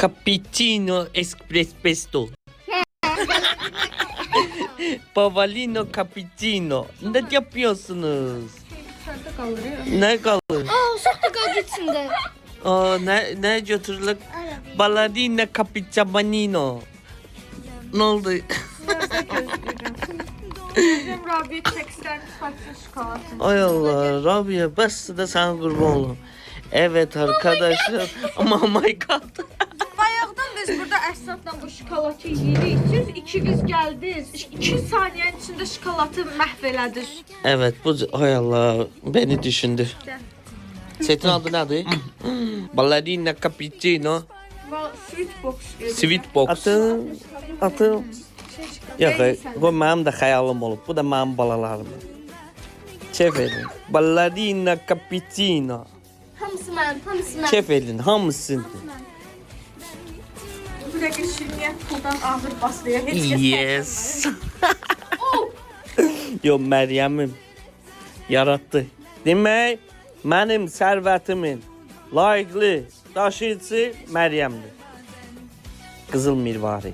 Cappuccino espresso. Pavalino cappuccino. Ne yapıyorsunuz? Ne kalır? Soktu kaldı içinde. Ne götürülür? Ballerina cappuccino. Ne oldu? Bizim Rabia çeksen farklı şokolatı. Ay Allah Rabia bas da sana kurban olayım. Evet arkadaşlar. Oh my god. Bayaqdan biz burada Əsnafla bu şokolatı yeyirik. Siz ikiniz geldiniz. 2 saniyenin içinde şokolatı məhv elədiniz. Evet bu ay Allah beni düşündü. Setin adı nedir? Ballerina cappuccino. Sweet box. Sweet box. Atım. Yox, bu mənim də xəyalım olub. Bu da mənim balalarım. Çef edin. Ballerina cappuccino. Hamısı mən, hamısı mən. Çef edin hamısını. Bu dəqiqə şirniyyət puldan ağır basılıyor. Heç kəs Yes. Yo Məryəmim yarattı. Demək, mənim sərvətimin layiqli daşıyıcısı Məryəmdir. Qızıl mirvari.